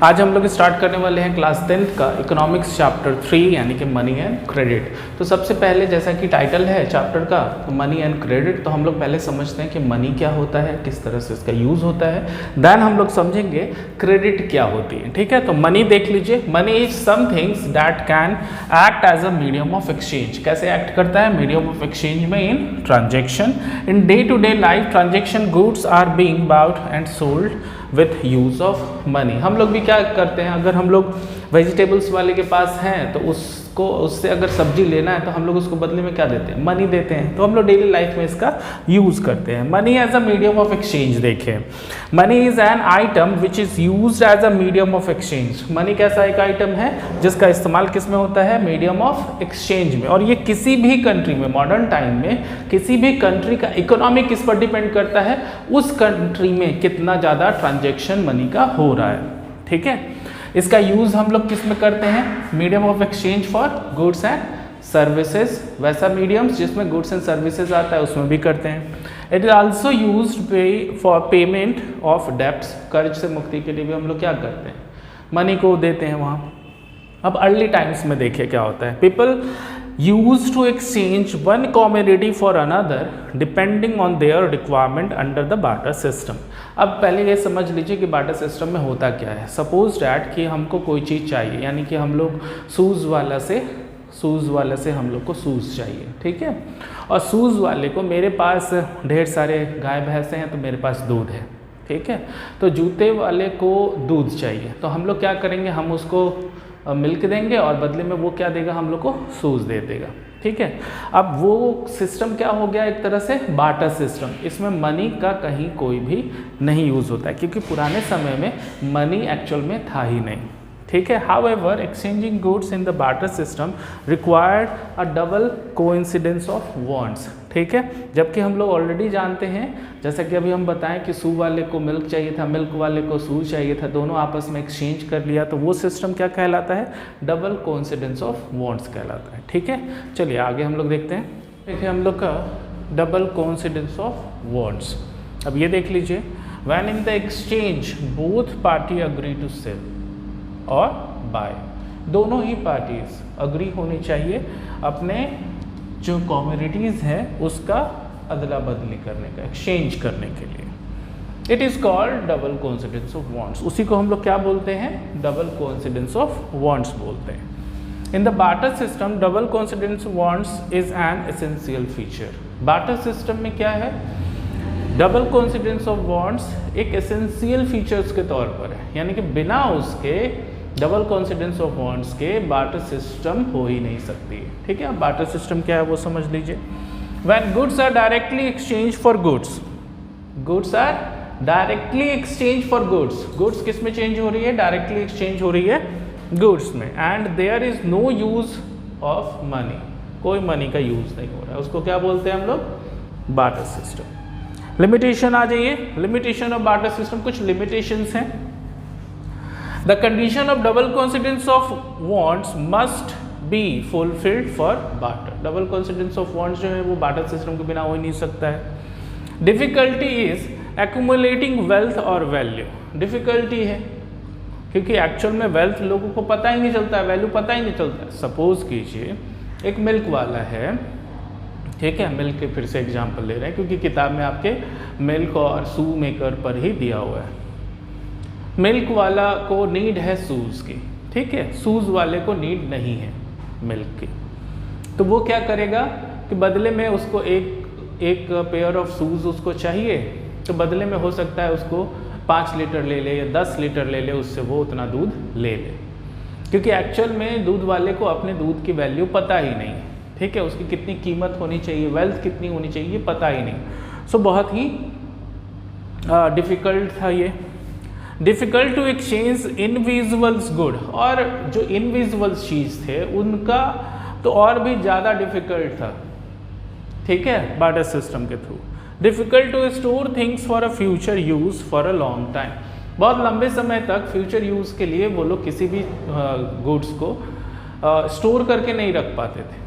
आज हम लोग स्टार्ट करने वाले हैं क्लास 10th का इकोनॉमिक्स चैप्टर 3 यानी कि मनी एंड क्रेडिट। तो सबसे पहले जैसा कि टाइटल है चैप्टर का तो मनी एंड क्रेडिट, तो हम लोग पहले समझते हैं कि मनी क्या होता है, किस तरह से इसका यूज़ होता है, देन हम लोग समझेंगे क्रेडिट क्या होती है। ठीक है, तो मनी देख लीजिए। Money is somethings that can act as a medium of exchange. कैसे एक्ट करता है? मीडियम ऑफ एक्सचेंज में in transaction, in day to day life transaction goods are being bought and sold with use of money. हम लोग भी क्या करते हैं, अगर हम लोग वेजिटेबल्स वाले के पास हैं तो उससे अगर सब्जी लेना है तो हम लोग उसको बदले में क्या देते हैं? मनी देते हैं। तो हम लोग डेली लाइफ में इसका यूज़ करते हैं। Money as a medium of exchange देखें, money is an item which is used as a medium of exchange. Money कैसा एक आइटम है जिसका इस्तेमाल किस में होता है? मीडियम ऑफ एक्सचेंज में। और ये किसी भी कंट्री में, मॉडर्न टाइम में किसी भी कंट्री का इकोनॉमी किस पर डिपेंड करता है? उस कंट्री में कितना ज़्यादा ट्रांजेक्शन मनी का हो रहा है। ठीक है, इसका यूज़ हम लोग किस में करते हैं? Medium of exchange for goods and services. वैसा मीडियम्स जिसमें गुड्स एंड सर्विसेज आता है उसमें भी करते हैं। It is also used for payment of debts. कर्ज से मुक्ति के लिए भी हम लोग क्या करते हैं? मनी को देते हैं वहाँ। अब अर्ली टाइम्स में देखिए क्या होता है। People used to exchange one commodity for another depending on their requirement under the barter system। अब पहले ये समझ लीजिए कि बार्टर सिस्टम में होता क्या है। सपोज डैट कि हमको कोई चीज़ चाहिए, यानी कि हम लोग शूज़ वाला से हम लोग को शूज़ चाहिए। ठीक है, और शूज़ वाले को, मेरे पास ढेर सारे गाय भैंसे हैं तो मेरे पास दूध है। ठीक है, तो जूते वाले को दूध चाहिए तो हम लोग क्या करेंगे? हम उसको मिल्क देंगे और बदले में वो क्या देगा? हम लोग को शूज़ दे देगा। ठीक है, अब वो सिस्टम क्या हो गया? एक तरह से बार्टर सिस्टम। इसमें मनी का कहीं कोई भी नहीं यूज़ होता है क्योंकि पुराने समय में मनी एक्चुअल में था ही नहीं। ठीक है, however exchanging goods in the barter system required a double coincidence of wants. ठीक है, जबकि हम लोग ऑलरेडी जानते हैं, जैसा कि अभी हम बताएं कि शू वाले को मिल्क चाहिए था, मिल्क वाले को शू चाहिए था, दोनों आपस में एक्सचेंज कर लिया, तो वो सिस्टम क्या कहलाता है? डबल कोइंसिडेंस ऑफ वांट्स कहलाता है। ठीक है, चलिए आगे हम लोग देखते हैं। देखिए हम लोग का डबल कोइंसिडेंस ऑफ वांट्स। अब ये देख लीजिए, when in the exchange both party agree to sell और बाय, दोनों ही पार्टीज अग्री होनी चाहिए अपने जो कॉमोडिटीज़ हैं उसका अदला बदली करने का, एक्सचेंज करने के लिए। It is called double coincidence of wants. उसी को हम लोग क्या बोलते हैं? डबल कोइंसिडेंस ऑफ वांट्स बोलते हैं। In the barter system double coincidence of wants is an essential feature. Barter system में क्या है? डबल कोइंसिडेंस ऑफ वांट्स एक एसेंशियल फीचर्स के तौर पर है, यानी कि बिना उसके डबल कोइंसिडेंस ऑफ वांट्स के बार्टर सिस्टम हो ही नहीं सकती। ठीक है, अब बार्टर सिस्टम क्या है वो समझ लीजिए। When goods are directly exchange for goods, goods are directly exchange for goods. Goods किस में चेंज हो रही है? डायरेक्टली एक्सचेंज हो रही है गुड्स में। And there is no use of money, कोई मनी का यूज नहीं हो रहा है, उसको क्या बोलते हैं हम लोग? Barter system. लिमिटेशन आ जाइए। लिमिटेशन ऑफ बार्टर सिस्टम, कुछ लिमिटेशंस हैं। The condition of double coincidence of wants must be fulfilled for barter। double coincidence of wants जो है वो barter system के बिना हो ही नहीं सकता है। difficulty is accumulating wealth और value। difficulty है क्योंकि एक्चुअल में वेल्थ लोगों को पता ही नहीं चलता है, वैल्यू पता ही नहीं चलता है। सपोज कीजिए एक मिल्क वाला है, ठीक है, मिल्क के फिर से एग्जाम्पल ले रहे हैं क्योंकि किताब में आपके मिल्क और शू मेकर पर ही दिया हुआ है। मिल्क वाला को नीड है शूज़ की, ठीक है, शूज़ वाले को नीड नहीं है मिल्क की, तो वो क्या करेगा कि बदले में उसको एक पेयर ऑफ शूज़ उसको चाहिए, तो बदले में हो सकता है उसको 5 लीटर ले ले या 10 लीटर ले ले, उससे वो उतना दूध ले ले, क्योंकि एक्चुअल में दूध वाले को अपने दूध की वैल्यू पता ही नहीं है। ठीक है, उसकी कितनी कीमत होनी चाहिए, वेल्थ कितनी होनी चाहिए, पता ही नहीं। सो बहुत ही डिफ़िकल्ट था ये। Difficult to exchange invisibles good, और जो इनविजिबल्स चीज़ थे उनका तो और भी ज़्यादा डिफ़िकल्ट था। ठीक है, बार्टर सिस्टम के through. Difficult to store things for a future use for a long time. बहुत लंबे समय तक फ्यूचर यूज़ के लिए वो लोग किसी भी गुड्स को स्टोर करके नहीं रख पाते थे।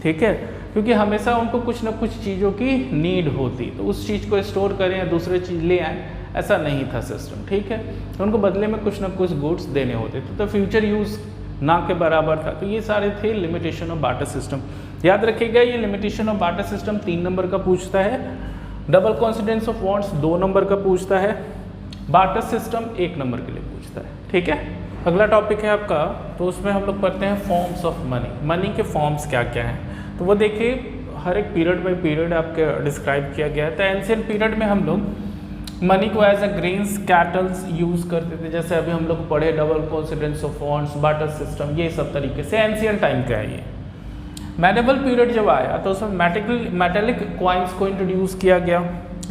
ठीक है, क्योंकि हमेशा उनको कुछ ना कुछ चीज़ों की नीड होती, तो उस चीज़ को स्टोर करें या दूसरे चीज़ ले आएँ, ऐसा नहीं था सिस्टम, ठीक है। उनको बदले में कुछ ना कुछ गुड्स देने होते थे, तो फ्यूचर यूज़ ना के बराबर था। तो ये सारे थे लिमिटेशन ऑफ बार्टर सिस्टम। याद रखिएगा ये limitation of barter system 3 number का पूछता है, double coincidence of bonds 2 number का पूछता है, बार्टर सिस्टम 1 नंबर के लिए पूछता है, ठीक है। अगला टॉपिक है आपका, तो उसमें हम लोग पढ़ते हैं फॉर्म्स ऑफ मनी। मनी के फॉर्म्स क्या क्या हैं, तो वो देखिए हर एक पीरियड बाई पीरियड आपके डिस्क्राइब किया गया है। तो एंशिएंट पीरियड में हम लोग मनी को as a grains cattles use करते थे, जैसे अभी हम लोग पढ़े double coincidence of bonds, barter system, ये सब तरीके से एंशिएंट टाइम का है ये। मेडिवल पीरियड जब आया तो उसमें मेटेलिक कॉइन्स को इंट्रोड्यूस किया गया,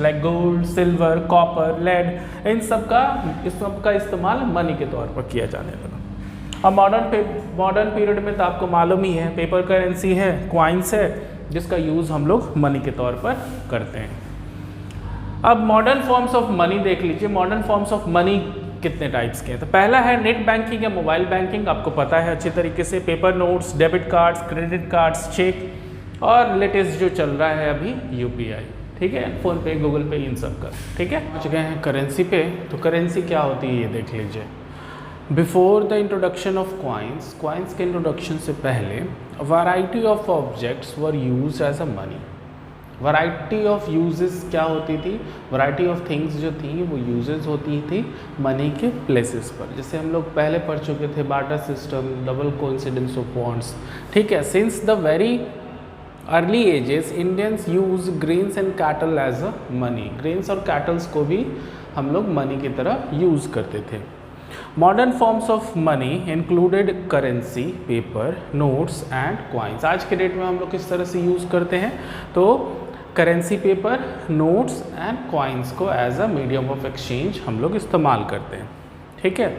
like gold, silver, copper, lead, इन सब का इस्तेमाल मनी के तौर पर किया जाने लगा। अब मॉडर्न पीरियड में तो आपको मालूम ही है, पेपर करेंसी है, क्वाइंस है, जिसका यूज़ हम लोग मनी के तौर पर करते हैं। अब मॉडर्न फॉर्म्स ऑफ मनी देख लीजिए। मॉडर्न फॉर्म्स ऑफ मनी कितने टाइप्स के हैं, तो पहला है नेट बैंकिंग या मोबाइल बैंकिंग, आपको पता है अच्छी तरीके से, paper notes, debit cards, credit cards, cheque, और लेटेस्ट जो चल रहा है अभी यूपीआई, ठीक है, फ़ोन पे, गूगल पे, इन सब का, ठीक है। पहुँच गए हैं करेंसी पे। तो करेंसी क्या होती है ये देख लीजिए। Before the introduction of coins के इंट्रोडक्शन से पहले variety of objects were used as a money. Variety of uses क्या होती थी, वैरायटी ऑफ थिंग्स जो थी वो यूजेस होती थी मनी के प्लेसेस पर। जैसे हम लोग पहले पढ़ चुके थे barter system, double coincidence of bonds, ठीक है। Since the very early ages Indians use grains and cattle as a money. Grains और कैटल्स को भी हम लोग मनी की तरह यूज़ करते थे। Modern forms of money included currency, paper, notes and coins. आज के डेट में हम लोग किस तरह से यूज़ करते हैं, तो currency, paper, notes and coins को as a medium of exchange हम लोग इस्तेमाल करते हैं, ठीक है।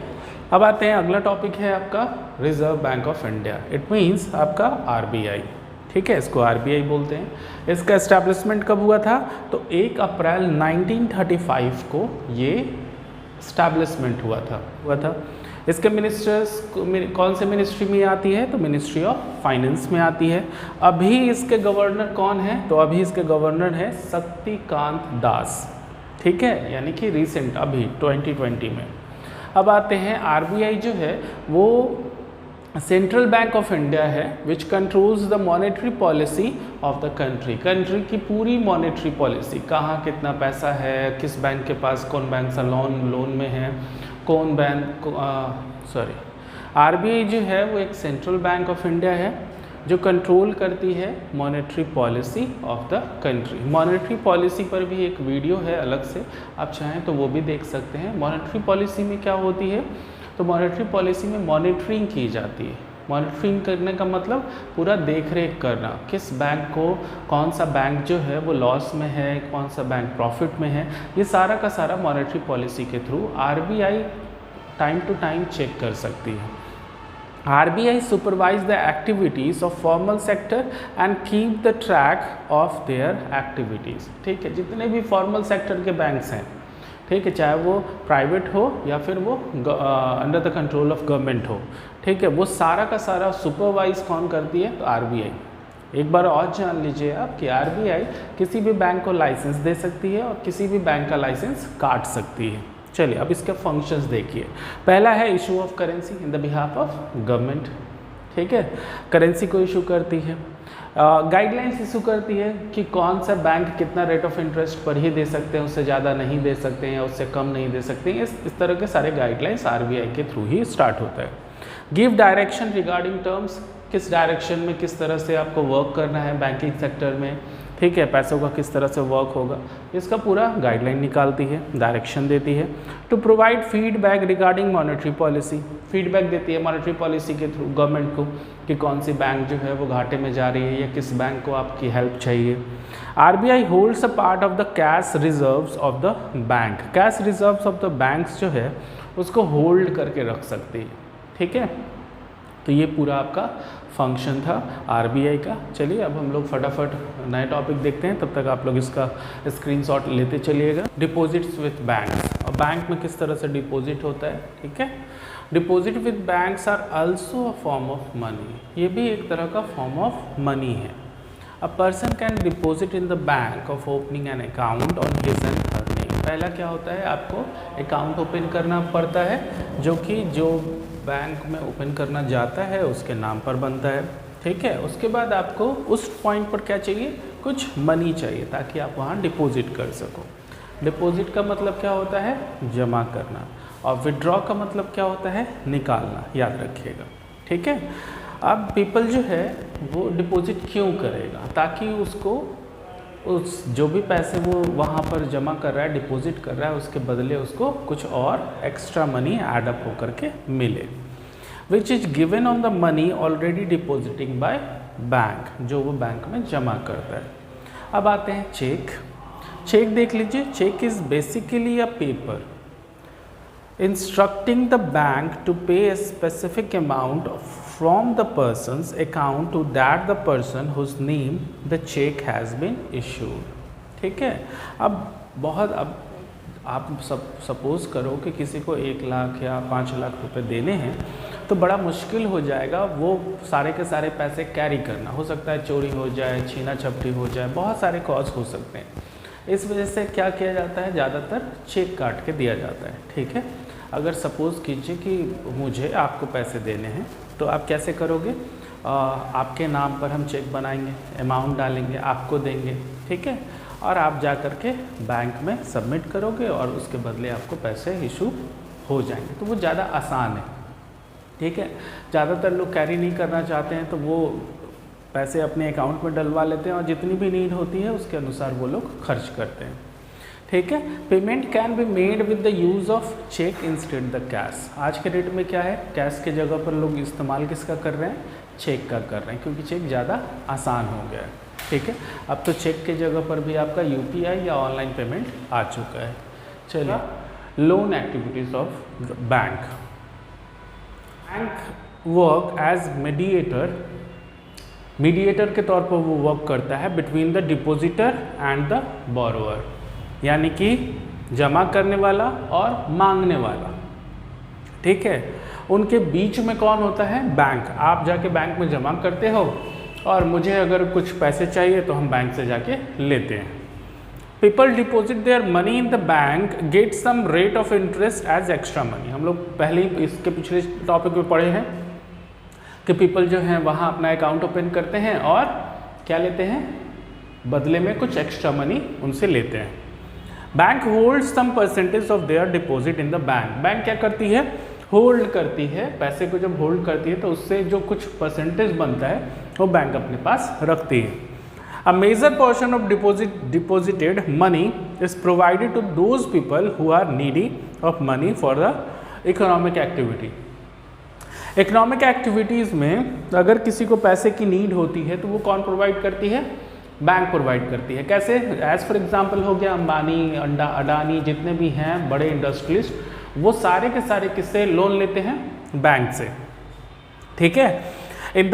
अब आते हैं, अगला टॉपिक है आपका reserve bank of India. It means आपका आरबीआई, ठीक है, इसको आरबीआई बोलते हैं। इसका एस्टैब्लिशमेंट कब हुआ था, तो 1 अप्रैल 1935 को ये एस्टैब्लिशमेंट हुआ था। इसके मिनिस्टर्स कौन से मिनिस्ट्री में आती है, तो मिनिस्ट्री ऑफ फाइनेंस में आती है। अभी इसके गवर्नर कौन है, तो अभी इसके गवर्नर है शक्तिकांत दास, ठीक है, यानी कि रिसेंट अभी 2020 में। अब आते हैं, आरबीआई जो है वो सेंट्रल बैंक ऑफ इंडिया है, विच controls the monetary policy of the country की पूरी मॉनेटरी पॉलिसी, कहाँ कितना पैसा है, किस बैंक के पास, कौन बैंक सा लोन में है, कौन बैंक आरबीआई जो है वो एक सेंट्रल बैंक ऑफ इंडिया है जो कंट्रोल करती है monetary policy of the country. Monetary policy पर भी एक वीडियो है अलग से, आप चाहें तो वो भी देख सकते हैं। मॉनेटरी पॉलिसी में क्या होती है, तो मॉनेटरी पॉलिसी में मॉनिटरिंग की जाती है। मॉनिटरिंग करने का मतलब पूरा देख रेख करना, किस बैंक को, कौन सा बैंक जो है वो लॉस में है, कौन सा बैंक प्रॉफिट में है, ये सारा का सारा मॉनेटरी पॉलिसी के through RBI time to time check कर सकती है। RBI supervise the activities of formal sector and keep the track of their activities, ठीक है। जितने भी फॉर्मल सेक्टर के बैंक्स हैं, ठीक है, चाहे वो प्राइवेट हो या फिर वो under the control of government हो, ठीक है, वो सारा का सारा सुपरवाइज कौन करती है, तो आरबीआई। एक बार और जान लीजिए आप कि आरबीआई किसी भी बैंक को लाइसेंस दे सकती है और किसी भी बैंक का लाइसेंस काट सकती है। चलिए अब इसके फंक्शंस देखिए। पहला है issue of currency in the behalf of government, ठीक है, करेंसी को इशू करती है। गाइडलाइंस इशू करती है कि कौन सा बैंक कितना रेट ऑफ इंटरेस्ट पर ही दे सकते हैं, उससे ज़्यादा नहीं दे सकते हैं, उससे कम नहीं दे सकते हैं। इस तरह के सारे गाइडलाइंस आरबीआई के थ्रू ही स्टार्ट होता है। गिव डायरेक्शन रिगार्डिंग टर्म्स, किस डायरेक्शन में किस तरह से आपको वर्क करना है बैंकिंग सेक्टर में, ठीक है, पैसों का किस तरह से वर्क होगा, इसका पूरा गाइडलाइन निकालती है, डायरेक्शन देती है। To provide feedback regarding monetary policy, feedback देती है मॉनेटरी पॉलिसी के थ्रू गवर्नमेंट को कि कौन सी बैंक जो है वो घाटे में जा रही है या किस बैंक को आपकी हेल्प चाहिए। RBI holds a part of the cash reserves of the bank, cash reserves of the banks जो है उसको होल्ड करके रख सकती है, ठीक है। तो ये पूरा आपका फंक्शन था आरबीआई का। चलिए अब हम लोग फटाफट नए टॉपिक देखते हैं, तब तक आप लोग इसका स्क्रीनशॉट लेते चलिएगा। डिपॉजिट्स विथ बैंक्स, और बैंक में किस तरह से डिपॉजिट होता है, ठीक है। Deposit with banks are also a form of money, ये भी एक तरह का फॉर्म ऑफ मनी है। A person can deposit in the bank of opening an account on his and her name, पहला क्या होता है, आपको अकाउंट ओपन करना पड़ता है, जो कि जो बैंक में ओपन करना जाता है उसके नाम पर बनता है। ठीक है, उसके बाद आपको उस पॉइंट पर क्या चाहिए, कुछ मनी चाहिए ताकि आप वहाँ डिपॉजिट कर सको। डिपॉजिट का मतलब क्या होता है, जमा करना, और विड्रॉ का मतलब क्या होता है, निकालना, याद रखिएगा। ठीक है, अब पीपल जो है वो डिपॉजिट क्यों करेगा, ताकि उसको उस जो भी पैसे वो वहाँ पर जमा कर रहा है, डिपॉजिट कर रहा है, उसके बदले उसको कुछ और एक्स्ट्रा मनी एड अप होकर के मिले, which is given on the money already depositing by bank, जो वो बैंक में जमा करता है। अब आते हैं चेक। चेक देख लीजिए, cheque is basically a paper instructing the bank to pay a specific amount from the person's account to that the person whose name the check has been issued। ठीक है, अब आप सपोज़ करो कि किसी को 1 लाख या 5 लाख रुपए देने हैं, तो बड़ा मुश्किल हो जाएगा वो सारे के सारे पैसे कैरी करना। हो सकता है चोरी हो जाए, छीना झपटी हो जाए, बहुत सारे कॉज हो सकते हैं। इस वजह से क्या किया जाता है, ज़्यादातर चेक काट के दिया जाता है। ठीक है, अगर सपोज़ कीजिए कि मुझे आपको पैसे देने हैं, तो आप कैसे करोगे, आपके नाम पर हम चेक बनाएंगे, अमाउंट डालेंगे, आपको देंगे। ठीक है, और आप जा कर के बैंक में सबमिट करोगे और उसके बदले आपको पैसे इशू हो जाएंगे। तो वो ज़्यादा आसान है। ठीक है, ज़्यादातर लोग कैरी नहीं करना चाहते हैं, तो वो पैसे अपने अकाउंट में डलवा लेते हैं और जितनी भी नीड होती है उसके अनुसार वो लोग खर्च करते हैं। ठीक है, payment can be made with the use of cheque instead the cash. आज के डेट में क्या है, कैश के जगह पर लोग इस्तेमाल किसका कर रहे हैं, चेक का कर रहे हैं, क्योंकि चेक ज़्यादा आसान हो गया है। ठीक है, अब तो चेक के जगह पर भी आपका UPI या ऑनलाइन पेमेंट आ चुका है। चलिए, loan activities of bank. Bank work as mediator के तौर पर वो वर्क करता है between the depositor and the borrower, यानी कि जमा करने वाला और मांगने वाला। ठीक है, उनके बीच में कौन होता है, बैंक। आप जाके बैंक में जमा करते हो और मुझे अगर कुछ पैसे चाहिए तो हम बैंक से जाके लेते हैं। People deposit their money in the bank, get some rate of interest as extra money. हम लोग पहले ही इसके पिछले टॉपिक में पढ़े हैं कि पीपल जो हैं वहाँ अपना अकाउंट ओपन करते हैं और क्या लेते हैं, बदले में कुछ एक्स्ट्रा मनी उनसे लेते हैं। Bank hold some percentage of their deposit in the bank. Bank क्या करती है, होल्ड करती है, पैसे को जब होल्ड करती है तो उससे जो कुछ परसेंटेज बनता है वो बैंक अपने पास रखती है। A major portion of deposited money is provided to those people who are needy of money for the economic activity. Economic activities में अगर किसी को पैसे की नीड होती है तो वो कौन प्रोवाइड करती है, बैंक प्रोवाइड करती है। कैसे, एज फॉर एग्जांपल हो गया अंबानी, अडानी, जितने भी हैं बड़े इंडस्ट्रियलिस्ट, वो सारे के सारे किससे लोन लेते हैं, बैंक से। ठीक है, in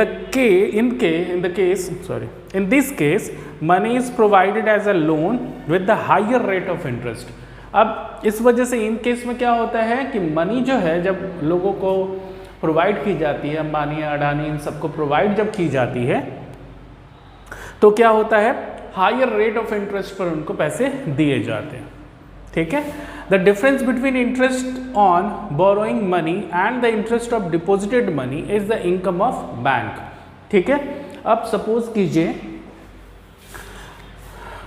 this case money is provided as a loan with the higher rate of interest। अब इस वजह से इन केस में क्या होता है कि मनी जो है जब लोगों को प्रोवाइड की जाती है, अंबानी, अडानी, इन सबको प्रोवाइड जब की जाती है तो क्या होता है, हायर रेट ऑफ इंटरेस्ट पर उनको पैसे दिए जाते हैं। ठीक है, the difference between interest on borrowing money and the interest of deposited money is the income of bank. ठीक है, अब सपोज कीजिए,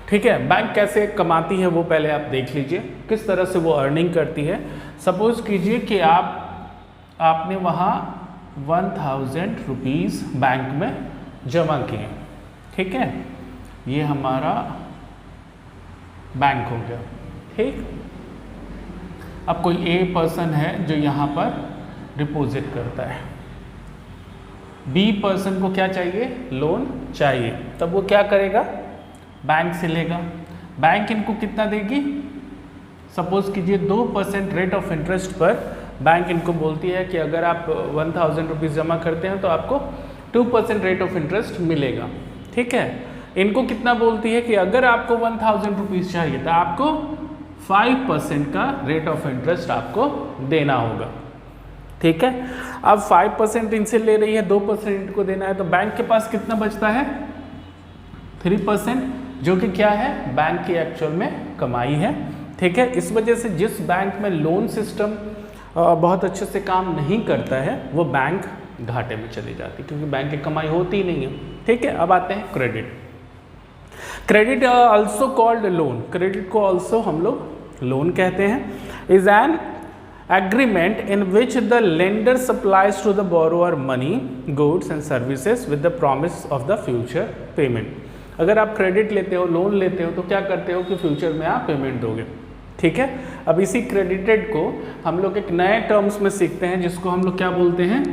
ठीक है, बैंक कैसे कमाती है वो पहले आप देख लीजिए, किस तरह से वो अर्निंग करती है। सपोज कीजिए कि आपने वहाँ 1000 रुपीज़ बैंक में जमा किए। ठीक है, ये हमारा बैंक हो गया। ठीक, अब कोई ए पर्सन है जो यहाँ पर डिपॉजिट करता है, बी पर्सन को क्या चाहिए, लोन चाहिए, तब वो क्या करेगा, बैंक से लेगा। बैंक इनको कितना देगी, सपोज कीजिए 2% रेट ऑफ इंटरेस्ट पर बैंक इनको बोलती है कि अगर आप 1000 रुपीज़ जमा करते हैं तो आपको 2% रेट ऑफ इंटरेस्ट मिलेगा। ठीक है, इनको कितना बोलती है कि अगर आपको 1000 रुपीज़ चाहिए तो आपको 5% का रेट ऑफ इंटरेस्ट आपको देना होगा। ठीक है, अब 5% इनसे ले रही है, 2% इनको देना है, तो बैंक के पास कितना बचता है, 3%, जो कि क्या है, बैंक की एक्चुअल में कमाई है। ठीक है। इस वजह से जिस बैंक में लोन सिस्टम बहुत अच्छे से काम नहीं करता है वो बैंक घाटे में चली जाती है, क्योंकि बैंक की कमाई होती ही नहीं है। ठीक है, अब आते हैं credit. Credit also called loan, credit को ऑल्सो हम लोग लोन कहते हैं, is an agreement in which the lender supplies to the borrower money, goods and services with the promise of the future payment. अगर आप क्रेडिट लेते हो, loan लेते हो, तो क्या करते हो कि फ्यूचर में आप पेमेंट दोगे। ठीक है, अब इसी क्रेडिटेड को हम लोग एक नए टर्म्स में सीखते हैं, जिसको हम लोग क्या बोलते हैं,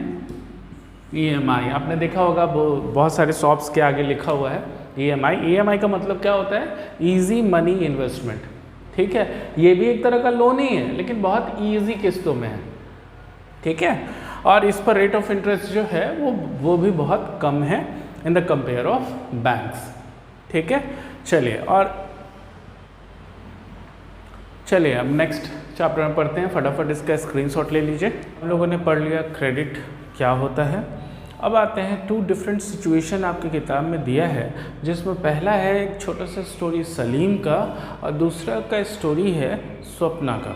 EMI। आपने देखा होगा वो बहुत सारे शॉप्स के आगे लिखा हुआ है EMI। EMI का मतलब क्या होता है, ईजी मनी इन्वेस्टमेंट। ठीक है, ये भी एक तरह का लोन ही है, लेकिन बहुत ईजी किस्तों में है। ठीक है, और इस पर रेट ऑफ इंटरेस्ट जो है वो भी बहुत कम है in the compare of banks. ठीक है, चलिए अब नेक्स्ट चैप्टर में पढ़ते हैं। फटाफट इसका स्क्रीनशॉट ले लीजिए। हम लोगों ने पढ़ लिया क्रेडिट क्या होता है। अब आते हैं 2 डिफरेंट सिचुएशन आपकी किताब में दिया है, जिसमें पहला है एक छोटा सा स्टोरी सलीम का और दूसरा का स्टोरी है स्वप्ना का।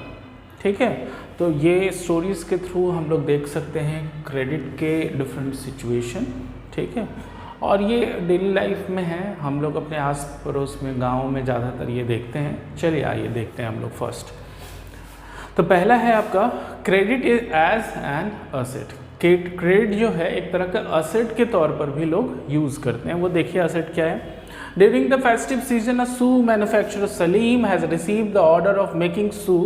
ठीक है, तो ये स्टोरीज़ के थ्रू हम लोग देख सकते हैं क्रेडिट के डिफरेंट सिचुएशन। ठीक है, और ये डेली लाइफ में है, हम लोग अपने आस पड़ोस में, गाँव में ज़्यादातर ये देखते हैं। चलिए आइए देखते हैं हम लोग फर्स्ट। तो पहला है आपका credit is as an asset. Credit जो है एक तरह का असेट के तौर पर भी लोग यूज़ करते हैं। वो देखिए असेट क्या है। During the festive season a shoe manufacturer Salim has received the order of making shoe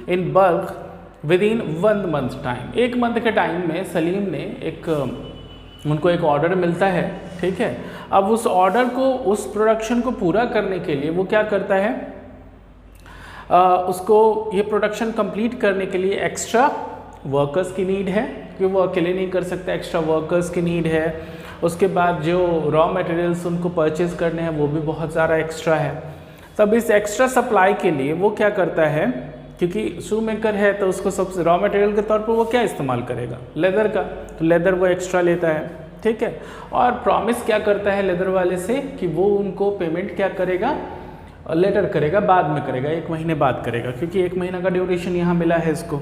in bulk with in 1 month time. 1 month के टाइम में सलीम ने उनको एक ऑर्डर मिलता है। ठीक है, अब उस ऑर्डर को, उस प्रोडक्शन को पूरा करने के लिए वो क्या करता है, उसको ये प्रोडक्शन कंप्लीट करने के लिए एक्स्ट्रा वर्कर्स की नीड है, क्योंकि वो अकेले नहीं कर सकते, एक्स्ट्रा वर्कर्स की नीड है। उसके बाद जो रॉ मटेरियल्स उनको परचेज करने हैं वो भी बहुत ज़्यादा एक्स्ट्रा है। तब इस एक्स्ट्रा सप्लाई के लिए वो क्या करता है, क्योंकि शू मेकर है तो उसको सबसे रॉ मटेरियल के तौर पर वो क्या इस्तेमाल करेगा, लेदर का, तो लेदर वो एक्स्ट्रा लेता है। ठीक है, और प्रॉमिस क्या करता है लेदर वाले से कि वो उनको पेमेंट क्या करेगा, लेटर करेगा, बाद में करेगा, 1 महीने बाद करेगा, क्योंकि 1 महीना का ड्यूरेशन यहाँ मिला है इसको।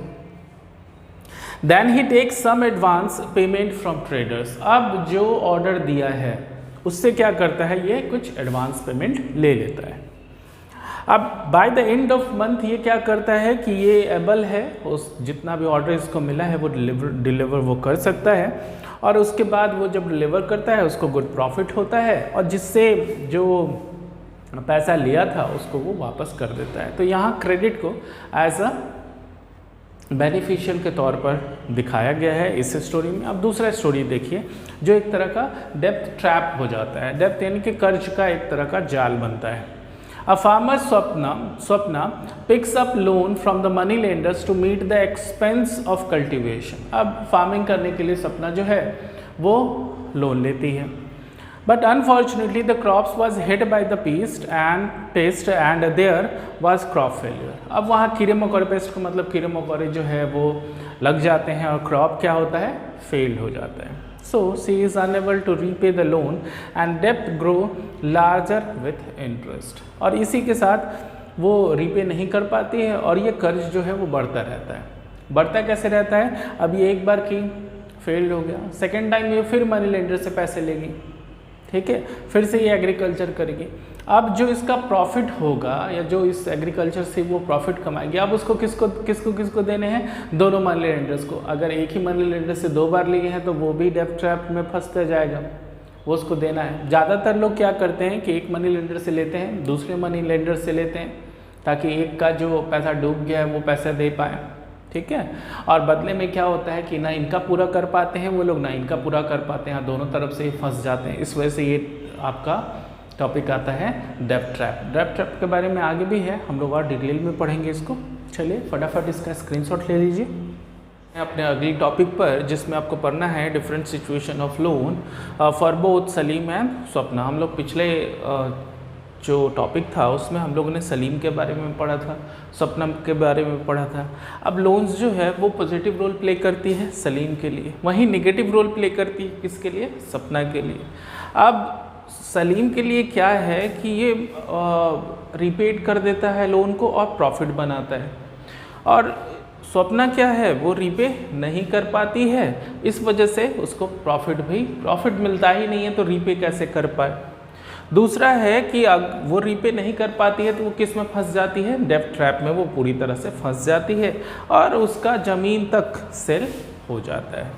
Then he takes some advance payment from traders. अब जो ऑर्डर दिया है उससे क्या करता है, ये कुछ एडवांस पेमेंट ले लेता है। अब by the end of month ये क्या करता है कि ये एबल है, उस जितना भी ऑर्डर इसको मिला है वो डिलीवर वो कर सकता है, और उसके बाद वो जब डिलीवर करता है उसको गुड प्रॉफिट होता है, और जिससे जो पैसा लिया था उसको वो वापस कर देता है। तो यहाँ क्रेडिट को एज अ बेनिफिशियल के तौर पर दिखाया गया है इस स्टोरी में। अब दूसरा स्टोरी देखिए, जो एक तरह का डेब्ट ट्रैप हो जाता है। डेब्ट यानी कि कर्ज का एक तरह का जाल बनता है। A farmer Swapna picks up loan from the money lenders to meet the expense of cultivation. अब फार्मिंग करने के लिए सपना जो है वो लोन लेती है, but unfortunately the crops was hit by the pest and there was crop failure. अब वहाँ कीड़े मकोड़े, पेस्ट का मतलब कीड़े मकोड़े जो है वो लग जाते हैं और क्रॉप क्या होता है, फेल्ड हो जाता है। So she is unable to repay the loan and डेब्ट ग्रो लार्जर विथ इंटरेस्ट। और इसी के साथ वो रीपे नहीं कर पाती है और ये कर्ज जो है वो बढ़ता रहता है। बढ़ता कैसे रहता है, अब ये एक बार की फेल्ड हो गया, सेकेंड टाइम ये फिर मनी लेंडर से पैसे लेगी। ठीक है, फिर से ये एग्रीकल्चर करेगी। अब जो इसका प्रॉफिट होगा या जो इस एग्रीकल्चर से वो प्रॉफिट कमाएगी, अब उसको किसको देने हैं, दोनों मनी लेंडर्स को। अगर एक ही मनी लेंडर से 2 बार लिए हैं तो वो भी डेब्ट ट्रैप में फंसता जाएगा, वो उसको देना है। ज़्यादातर लोग क्या करते हैं कि एक मनी लेंडर से लेते हैं, दूसरे मनी लेंडर से लेते हैं, ताकि एक का जो पैसा डूब गया है वो पैसा दे पाए। ठीक है, और बदले में क्या होता है कि ना इनका पूरा कर पाते हैं वो लोग, ना इनका पूरा कर पाते हैं, दोनों तरफ से फंस जाते हैं। इस वजह से ये आपका टॉपिक आता है डेब्ट ट्रैप। डेब्ट ट्रैप के बारे में आगे भी है, हम लोग और डिटेल में पढ़ेंगे इसको। चलिए फटाफट इसका स्क्रीनशॉट ले लीजिए अपने अगली टॉपिक पर, जिसमें आपको पढ़ना है different situation of loan for both Salim and Swapna. हम लोग पिछले जो टॉपिक था उसमें हम लोगों ने सलीम के बारे में पढ़ा था, स्वप्ना के बारे में पढ़ा था। अब लोन्स जो है वो पॉजिटिव रोल प्ले करती है सलीम के लिए, वहीं नेगेटिव रोल प्ले करती है किसके लिए, सपना के लिए। अब सलीम के लिए क्या है कि ये रिपेड कर देता है लोन को और प्रॉफिट बनाता है, और स्वप्ना क्या है, वो रीपे नहीं कर पाती है, इस वजह से उसको प्रॉफिट मिलता ही नहीं है, तो रीपे कैसे कर पाए। दूसरा है कि वो रीपे नहीं कर पाती है तो वो किस में फंस जाती है, डेब्ट ट्रैप में वो पूरी तरह से फंस जाती है और उसका ज़मीन तक सेल हो जाता है।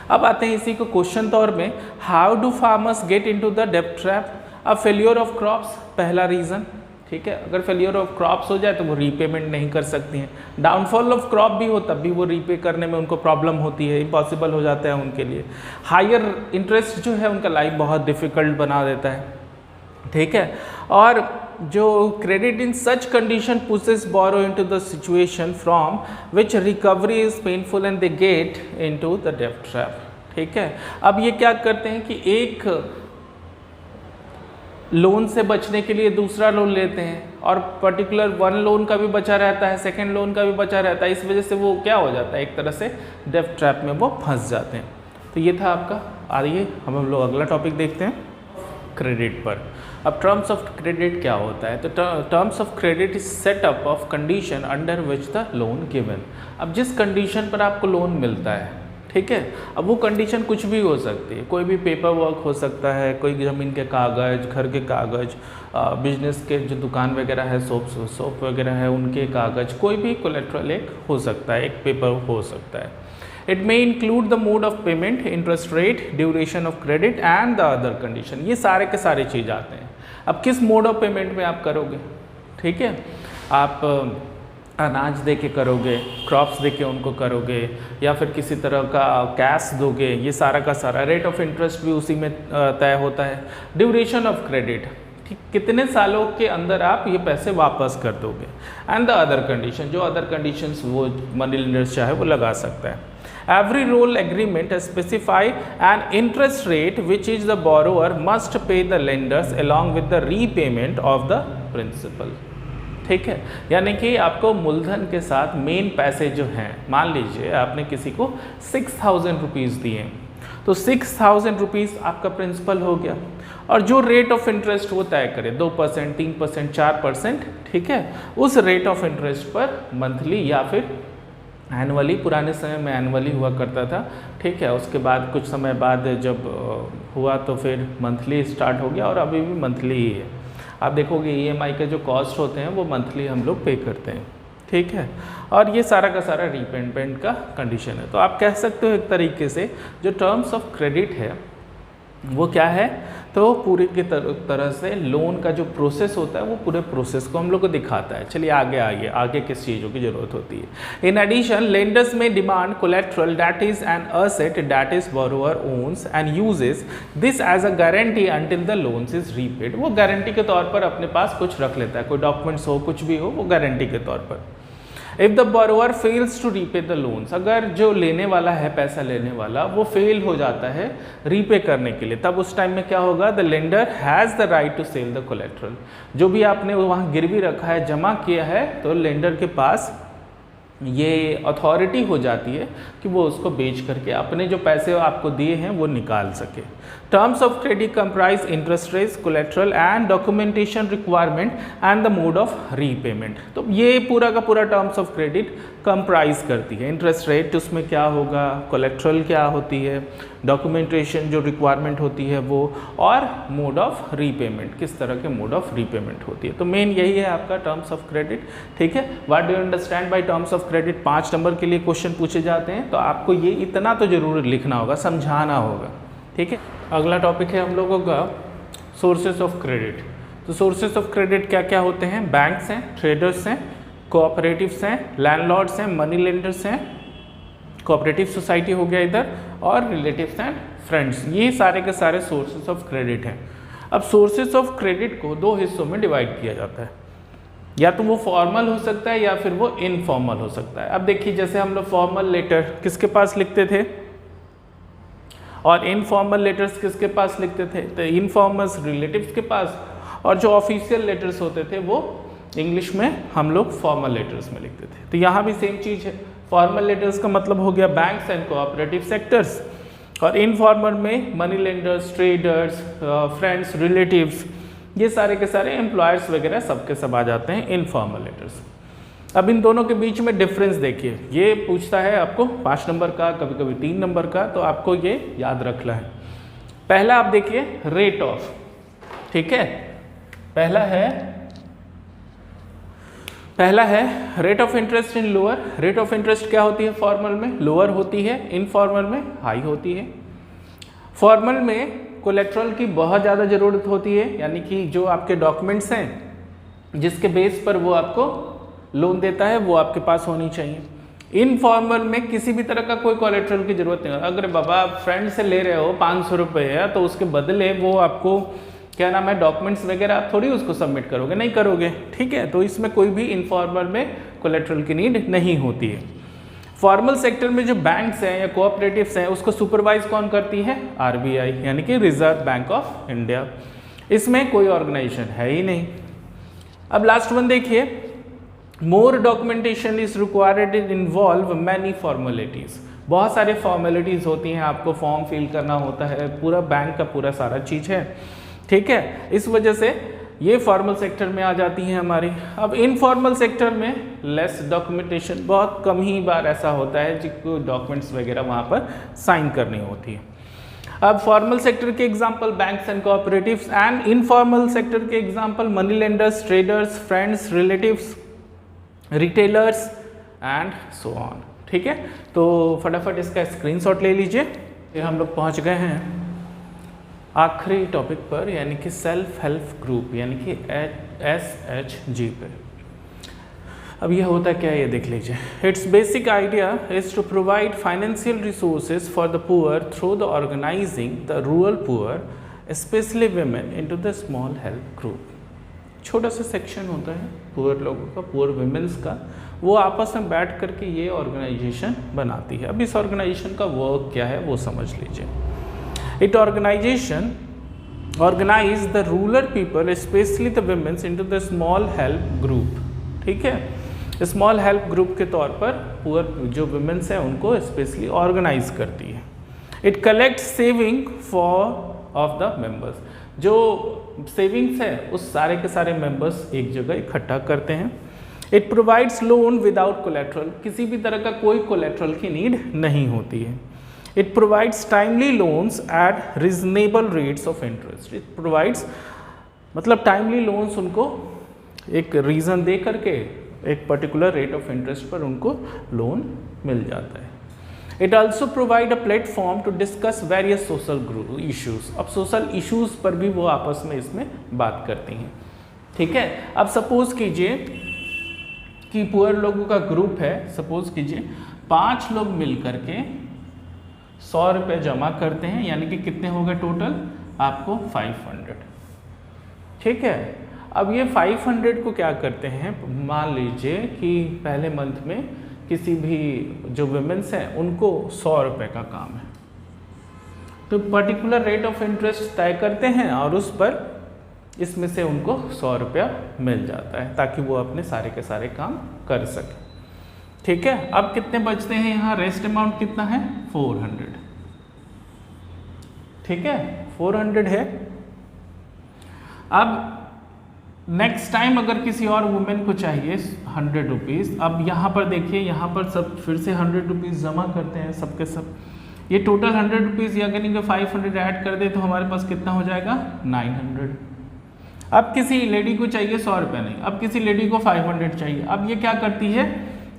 अब आते हैं इसी को क्वेश्चन तौर में, how do farmers gate into the डेब्ट ट्रैप। अब फेलियर ऑफ क्रॉप्स पहला रीज़न, ठीक है, अगर फेलियर ऑफ क्रॉप्स हो जाए तो वो रीपेमेंट नहीं कर सकती हैं। डाउनफॉल ऑफ क्रॉप भी हो तब भी वो रीपे करने में उनको प्रॉब्लम होती है, इम्पॉसिबल हो जाता है उनके लिए। हायर इंटरेस्ट जो है उनका लाइफ बहुत डिफ़िकल्ट बना देता है, ठीक है। और जो credit in such condition pushes borrow into the situation from which recovery is painful and they get into the डेब्ट ट्रैप, ठीक है। अब ये क्या करते हैं कि एक लोन से बचने के लिए दूसरा लोन लेते हैं, और पर्टिकुलर वन लोन का भी बचा रहता है, सेकंड लोन का भी बचा रहता है, इस वजह से वो क्या हो जाता है, एक तरह से डेब्ट ट्रैप में वो फंस जाते हैं। तो ये था आपका। आइए हम लोग अगला टॉपिक देखते हैं, क्रेडिट पर। अब टर्म्स ऑफ क्रेडिट क्या होता है, तो terms of credit is setup of condition under which the loan given. अब जिस कंडीशन पर आपको लोन मिलता है, ठीक है, अब वो कंडीशन कुछ भी हो सकती है, कोई भी पेपर वर्क हो सकता है, कोई ज़मीन के कागज़, घर के कागज़, बिजनेस के जो दुकान वगैरह है, सोप वगैरह है, उनके कागज़, कोई भी कोलेट्रल एक हो सकता है, एक पेपर हो सकता है। It may include the mode of payment, interest rate, duration of credit and the other condition. ये सारे के सारे चीज़ आते हैं। अब किस मोड ऑफ पेमेंट में आप करोगे, ठीक है, आप अनाज दे के करोगे, क्रॉप्स दे के उनको करोगे, या फिर किसी तरह का कैश दोगे, ये सारा का सारा। रेट ऑफ इंटरेस्ट भी उसी में तय होता है। ड्यूरेशन ऑफ क्रेडिट, ठीक, कितने सालों के अंदर आप ये पैसे वापस कर दोगे, एंड द अदर कंडीशन, जो अदर कंडीशंस वो मनी लेंडर चाहे वो लगा सकता है। Every roll agreement specify an interest rate which is the borrower must pay the lenders along with the repayment of the principal, ठीक है। यानी कि आपको मूलधन के साथ मेन पैसे जो हैं, मान लीजिए आपने किसी को 6000 रुपीज़ दिए, तो 6000 रुपीज़ आपका प्रिंसिपल हो गया, और जो रेट ऑफ इंटरेस्ट वो तय करे 2%, 3%, 4%, ठीक है, उस रेट ऑफ इंटरेस्ट पर मंथली या फिर एनुअली, पुराने समय में एनुअली हुआ करता था, ठीक है, उसके बाद कुछ समय बाद जब हुआ तो फिर मंथली स्टार्ट हो गया, और अभी भी मंथली ही है। आप देखोगे EMI के जो कॉस्ट होते हैं वो मंथली हम लोग पे करते हैं, ठीक है, और ये सारा का सारा रीपेमेंट का कंडीशन है। तो आप कह सकते हो एक तरीके से जो टर्म्स ऑफ क्रेडिट है वो क्या है, तो पूरी की तरह से लोन का जो प्रोसेस होता है वो पूरे प्रोसेस को हम लोग को दिखाता है। चलिए आगे किस चीज़ों की ज़रूरत होती है। In addition lenders may demand collateral that is an asset that is borrower owns and uses this as a guarantee until the loans is repaid. वो गारंटी के तौर पर अपने पास कुछ रख लेता है, कोई डॉक्यूमेंट्स हो, कुछ भी हो, वो गारंटी के तौर पर। If the borrower fails to repay the loans, अगर जो लेने वाला है, पैसा लेने वाला, वो फेल हो जाता है रीपे करने के लिए, तब उस टाइम में क्या होगा, the lender has the right to sell the collateral. जो भी आपने वहाँ गिरवी रखा है, जमा किया है, तो लेंडर के पास ये अथॉरिटी हो जाती है कि वो उसको बेच करके अपने जो पैसे आपको दिए हैं वो निकाल सके। Terms of credit comprise interest rates, collateral and documentation requirement and the mode of repayment. तो ये पूरा का पूरा टर्म्स ऑफ क्रेडिट कंप्राइज करती है। इंटरेस्ट रेट उसमें क्या होगा, कोलेट्रल क्या होती है, डॉक्यूमेंटेशन जो रिक्वायरमेंट होती है वो, और मोड ऑफ रीपेमेंट, किस तरह के मोड ऑफ रीपेमेंट होती है। तो मेन यही है आपका टर्म्स ऑफ क्रेडिट, ठीक है। What do you understand by terms of credit? 5 number के लिए क्वेश्चन पूछे जाते हैं, तो आपको ये इतना तो जरूर लिखना होगा, समझाना होगा, ठीक है। अगला टॉपिक है हम लोगों का सोर्सेस ऑफ क्रेडिट। तो सोर्सेस ऑफ क्रेडिट क्या क्या होते हैं? बैंक्स हैं, ट्रेडर्स हैं, कोऑपरेटिव्स हैं, लैंडलॉर्ड्स हैं, मनी लेंडर्स हैं, कोऑपरेटिव सोसाइटी हो गया इधर, और रिलेटिव्स एंड फ्रेंड्स। ये सारे के सारे सोर्सेस ऑफ क्रेडिट हैं। अब सोर्सेस ऑफ क्रेडिट को 2 हिस्सों में डिवाइड किया जाता है, या तो वो फॉर्मल हो सकता है या फिर वो इनफॉर्मल हो सकता है। अब देखिए, जैसे हम लोग फॉर्मल लेटर किसके पास लिखते थे और इनफॉर्मल लेटर्स किसके पास लिखते थे? तो इनफॉर्मल्स रिलेटिव्स के पास, और जो ऑफिशियल लेटर्स होते थे वो इंग्लिश में हम लोग फॉर्मल लेटर्स में लिखते थे। तो यहाँ भी सेम चीज़ है। फॉर्मल लेटर्स का मतलब हो गया बैंक्स एंड कोऑपरेटिव सेक्टर्स, और इनफॉर्मल में money lenders, traders, friends, relatives, ये सारे के सारे एम्प्लॉयर्स वगैरह सबके सब आ जाते हैं इनफॉर्मल लेटर्स। अब इन दोनों के बीच में डिफरेंस देखिए, ये पूछता है आपको 5 नंबर का, कभी कभी 3 नंबर का, तो आपको ये याद रखना है। पहला आप देखिए रेट ऑफ, ठीक है, पहला है rate of interest in lower. Rate of interest क्या होती है? फॉर्मल में लोअर होती है, इनफॉर्मल में हाई होती है। फॉर्मल में कोलेट्रल की बहुत ज़्यादा ज़रूरत होती है, यानी कि जो आपके डॉक्यूमेंट्स हैं जिसके बेस पर वो आपको लोन देता है वो आपके पास होनी चाहिए। इनफॉर्मल में किसी भी तरह का कोई कोलेट्रल की ज़रूरत नहीं है। अगर बाबा आप फ्रेंड से ले रहे हो 500 रुपये तो उसके बदले वो आपको क्या नाम है डॉक्यूमेंट्स वगैरह आप थोड़ी उसको सबमिट करोगे, नहीं करोगे, ठीक है। तो इसमें कोई भी इनफॉर्मल में कोलेट्रल की नीड नहीं होती है। फॉर्मल सेक्टर में जो बैंक्स हैं या कोऑपरेटिव्स हैं उसको सुपरवाइज कौन करती है? आरबीआई, यानी कि रिजर्व बैंक ऑफ इंडिया। इसमें कोई ऑर्गेनाइजेशन है ही नहीं। अब लास्ट वन देखिए, more documentation is required in involve many formalities. बहुत सारे फॉर्मेलिटीज़ होती हैं, आपको फॉर्म फिल करना होता है, पूरा बैंक का पूरा सारा चीज़ है, ठीक है। इस वजह से ये फॉर्मल सेक्टर में आ जाती हैं हमारी। अब इनफॉर्मल सेक्टर में लेस डॉक्यूमेंटेशन, बहुत कम ही बार ऐसा होता है जिनको डॉक्यूमेंट्स वगैरह वहाँ पर साइन करनी होती है। अब फॉर्मल सेक्टर के example banks and cooperatives, and informal sector के example money lenders, traders, friends, relatives, retailers and so on, ठीक है। तो फटाफट इसका स्क्रीनशॉट ले लीजिए। ये हम लोग पहुँच गए हैं आखिरी टॉपिक पर, यानी कि सेल्फ हेल्प ग्रुप, यानी कि SHG पे। अब ये होता क्या है ये देख लीजिए। Its basic idea is to provide financial resources for the poor through the organising the rural poor, specially women, into the small help group. छोटा सा सेक्शन होता है पुअर लोगों का, पुअर वुमेन्स का, वो आपस में बैठ करके ये ऑर्गेनाइजेशन बनाती है। अब इस ऑर्गेनाइजेशन का वर्क क्या है वो समझ लीजिए। It organize the rural people, especially the women, into the small help group, ठीक है। स्मॉल हेल्प ग्रुप के तौर पर पुअर जो वुमेन्स हैं उनको स्पेशली ऑर्गेनाइज करती है। It collect saving of the members, जो सेविंग्स है उस सारे के सारे मेंबर्स एक जगह इकट्ठा करते हैं। It provides loan without collateral, किसी भी तरह का कोई कोलेट्रल की नीड नहीं होती है। It provides timely loans at reasonable rates of interest. It provides मतलब timely loans उनको एक रीज़न दे करके एक पर्टिकुलर रेट ऑफ इंटरेस्ट पर उनको लोन मिल जाता है। It also provide a platform to discuss various social issues. अब सोशल इश्यूज़ पर भी वो आपस में इसमें बात करती हैं, ठीक है। अब सपोज कीजिए कि पुअर लोगों का ग्रुप है, सपोज कीजिए 5 लोग मिल करके 100 रुपये जमा करते हैं, यानी कि कितने हो गए टोटल आपको 500, ठीक है। अब ये 500 को क्या करते हैं, मान लीजिए कि पहले मंथ में किसी भी जो वुमेन्स हैं उनको 100 रुपये का काम है, तो पर्टिकुलर रेट ऑफ इंटरेस्ट तय करते हैं और उस पर इसमें से उनको 100 रुपया मिल जाता है ताकि वो अपने सारे के सारे काम कर सकें, ठीक है। अब कितने बचते हैं यहाँ, रेस्ट अमाउंट कितना है 400, ठीक है, 400 है। अब नेक्स्ट टाइम अगर किसी और वुमेन को चाहिए 100 रुपीज़, अब यहाँ पर देखिए, यहाँ पर सब फिर से 100 रुपीज़ जमा करते हैं सबके सब, ये टोटल 100 रुपीज़ या यानी कि 500 ऐड कर दे तो हमारे पास कितना हो जाएगा 900। अब किसी लेडी को चाहिए 100 रुपये नहीं, अब किसी लेडी को 500 चाहिए, अब ये क्या करती है,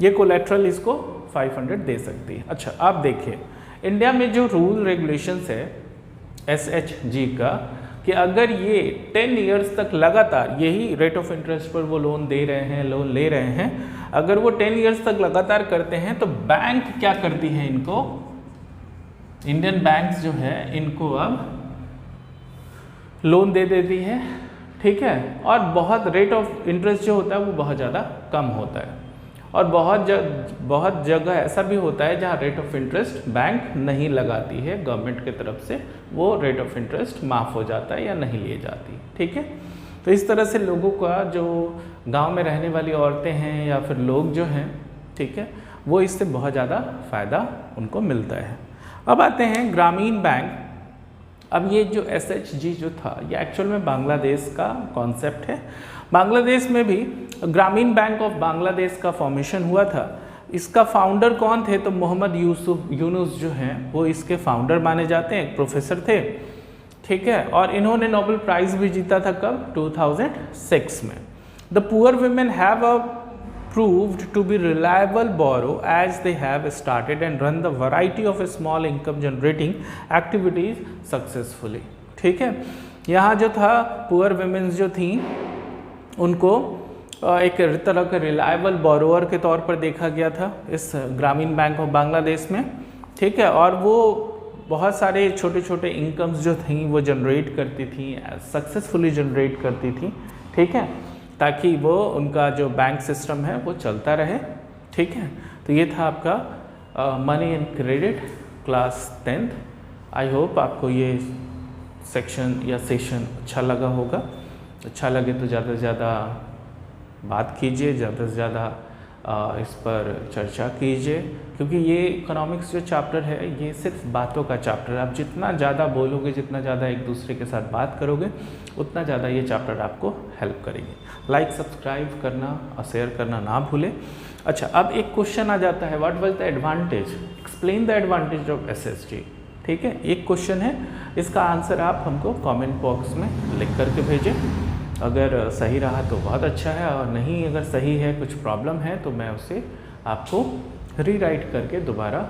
ये कोलेट्रल इसको 500 दे सकती है। अच्छा आप देखिए इंडिया में जो रूल रेगुलेशंस है SHG का, कि अगर ये 10 इयर्स तक लगातार यही रेट ऑफ इंटरेस्ट पर वो लोन दे रहे हैं, लोन ले रहे हैं, अगर वो 10 इयर्स तक लगातार करते हैं तो बैंक क्या करती है, इनको इंडियन बैंक्स जो है इनको अब लोन दे देती है, ठीक है। और बहुत रेट ऑफ इंटरेस्ट जो होता है वो बहुत ज़्यादा कम होता है, और बहुत जगह ऐसा भी होता है जहाँ रेट ऑफ इंटरेस्ट बैंक नहीं लगाती है, गवर्नमेंट की तरफ से वो रेट ऑफ इंटरेस्ट माफ़ हो जाता है या नहीं लिए जाती, ठीक है। तो इस तरह से लोगों का जो गांव में रहने वाली औरतें हैं या फिर लोग जो हैं, ठीक है, वो इससे बहुत ज़्यादा फ़ायदा उनको मिलता है। अब आते हैं ग्रामीण बैंक। अब ये जो SHG जो था ये एक्चुअल में बांग्लादेश का कॉन्सेप्ट है। बांग्लादेश में भी ग्रामीण बैंक ऑफ बांग्लादेश का फॉर्मेशन हुआ था। इसका फाउंडर कौन थे? तो मोहम्मद यूनुस जो हैं वो इसके फाउंडर माने जाते हैं, एक प्रोफेसर थे, ठीक है। और इन्होंने नोबेल प्राइज़ भी जीता था कब? 2006 में। The poor women have proved to be reliable borrow as they have started and run the variety of small income generating activities successfully, ठीक है। यहाँ जो था पुअर वुमेन्स जो थी उनको एक तरह के रिलायबल बोरोअर के तौर पर देखा गया था इस ग्रामीण बैंक ऑफ बांग्लादेश में, ठीक है। और वो बहुत सारे छोटे छोटे इनकम्स जो थी वो जनरेट करती थी, सक्सेसफुली जनरेट करती थी, ठीक है, ताकि वो उनका जो बैंक सिस्टम है वो चलता रहे, ठीक है। तो ये था आपका money and credit class 10th। I hope आपको ये सेक्शन या सेशन अच्छा लगा होगा। अच्छा लगे तो ज़्यादा से ज़्यादा बात कीजिए, ज़्यादा से ज़्यादा इस पर चर्चा कीजिए, क्योंकि ये इकोनॉमिक्स जो चैप्टर है ये सिर्फ बातों का चैप्टर है। आप जितना ज़्यादा बोलोगे, जितना ज़्यादा एक दूसरे के साथ बात करोगे, उतना ज़्यादा ये चैप्टर आपको हेल्प करेगी। लाइक सब्सक्राइब करना और शेयर करना ना भूलें। अच्छा, अब एक क्वेश्चन आ जाता है, what was the advantage, explain the advantage of SHG, ठीक है। एक क्वेश्चन है, इसका आंसर आप हमको कमेंट बॉक्स में लिख करके भेजें। अगर सही रहा तो बहुत अच्छा है, और नहीं अगर सही है, कुछ प्रॉब्लम है, तो मैं उसे आपको रीराइट करके दोबारा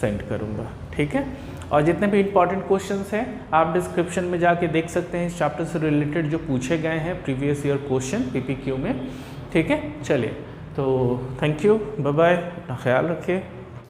सेंड करूँगा, ठीक है। और जितने भी इंपॉर्टेंट क्वेश्चंस हैं आप डिस्क्रिप्शन में जाके देख सकते हैं, इस चैप्टर से रिलेटेड जो पूछे गए हैं प्रीवियस ईयर क्वेश्चन PPQ में, ठीक है। चलिए, तो थैंक यू, बाय बाय, अपना ख्याल रखिए।